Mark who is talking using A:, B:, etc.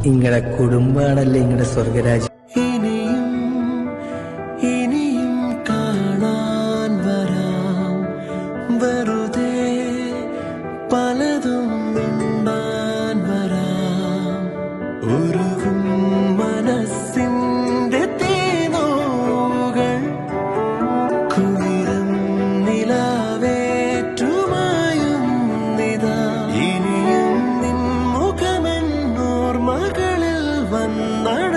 A: ഇങ്ങടെ കുടുംബാണല്ലേ ഇങ്ങടെ സ്വർഗരാജ്യം.
B: ഇനിയും ഇനിയും കാണാൻ വരാം, വെറുതെ പലതും മിണ്ടാൻ വരാം. ഉരുകും മനസ്സിന്റെ തീനോകൾ കുളിരും നിലാവേറ്റുമായും നിതാ. ഇനിയും നിൻ മുഖമെന്നോർമകളിൽ വന്നട